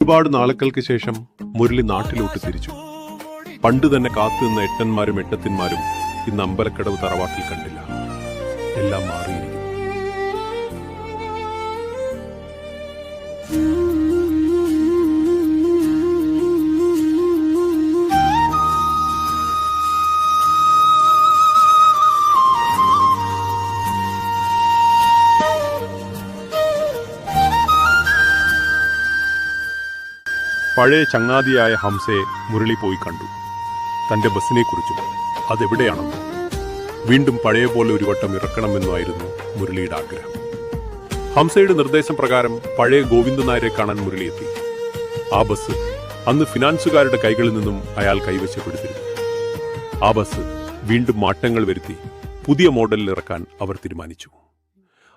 ഒരുപാട് നാളുകൾക്ക് ശേഷം മുരളി നാട്ടിലോട്ട് തിരിച്ചു. പണ്ട് തന്നെ കാത്തുനിന്ന എട്ടന്മാരും എട്ടത്തിന്മാരും ഇന്ന് അമ്പലക്കടവ് തറവാട്ടിൽ കണ്ടില്ല. എല്ലാം മാറിയിരിക്കുന്നു. പഴയ ചങ്ങാതിയായ ഹംസയെ മുരളി പോയി കണ്ടു. തന്റെ ബസ്സിനെക്കുറിച്ചും അതെവിടെയാണെന്നും വീണ്ടും പഴയ പോലെ ഒരു വട്ടം ഇറക്കണമെന്നായിരുന്നു മുരളിയുടെ ആഗ്രഹം. ഹംസയുടെ നിർദ്ദേശം പ്രകാരം പഴയ ഗോവിന്ദൻ നായരെ കാണാൻ മുരളി എത്തി. ആ ബസ് അന്ന് ഫിനാൻസുകാരുടെ കൈകളിൽ നിന്നും അയാൾ കൈവശപ്പെടുത്തിയിരുന്നു. ആ ബസ് വീണ്ടും മാറ്റങ്ങൾ വരുത്തി പുതിയ മോഡലിൽ ഇറക്കാൻ അവർ തീരുമാനിച്ചു.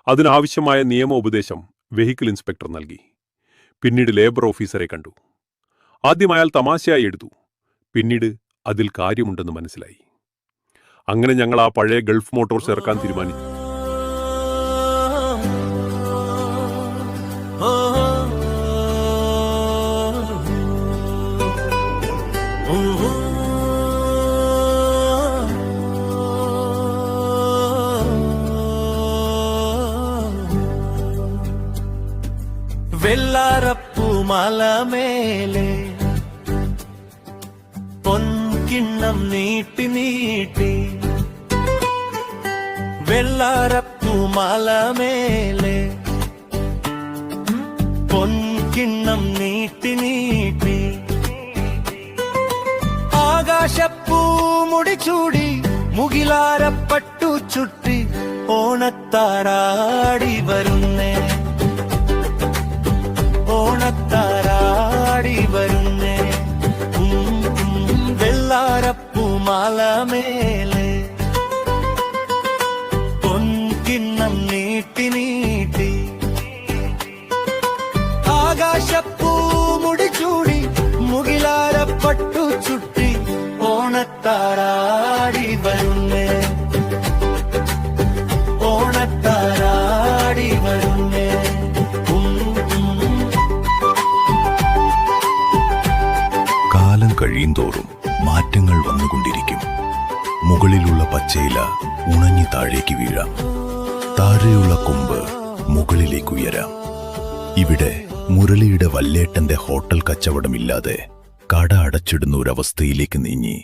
അതിനാവശ്യമായ നിയമോപദേശം വെഹിക്കിൾ ഇൻസ്പെക്ടർ നൽകി. പിന്നീട് ലേബർ ഓഫീസറെ കണ്ടു. ആദ്യം അയാൾ തമാശയായി എടുത്തു. പിന്നീട് അതിൽ കാര്യമുണ്ടെന്ന് മനസ്സിലായി. അങ്ങനെ ഞങ്ങൾ ആ പഴയ ഗൾഫ് മോട്ടോർസ് ഇറക്കാൻ തീരുമാനിച്ചു. വെള്ളാരപ്പൂ മലമേലെ പൊൻകിണ്ണം നീട്ടി നീട്ടി, വെള്ളാരപ്പൂ മലമേലെ പൊൻകിണ്ണം നീട്ടി നീട്ടി, ആകാശപ്പൂ മുടിച്ചൂടി മുകിലാരപ്പട്ടു ചുട്ടി ഓണത്താരാടി വരുന്നേ, ഓണത്താരാടി വരുന്നേ. വെള്ളാരപ്പൂ മലമേലെ പൊൻകിണ്ണം നീട്ടി നീട്ടി, ആകാശപ്പൂ മുടിച്ചൂടി മുകിലാരപ്പട്ടു ചുട്ടി ഓണത്താരാടി വരുന്നേ, ഓണത്താരാടി വരുന്നേ. കാലം കഴിയുന്തോറും മാറ്റങ്ങൾ വന്നുകൊണ്ടിരിക്കും. മുകളിലുള്ള പച്ചയില ഉണങ്ങി താഴേക്ക് വീഴാം. താഴെയുള്ള കൊമ്പ് മുകളിലേക്ക് ഉയരാം. ഇവിടെ മുരളിയുടെ വല്ലേട്ടന്റെ ഹോട്ടൽ കച്ചവടമില്ലാതെ കട അടച്ചിടുന്ന ഒരവസ്ഥയിലേക്ക് നീങ്ങി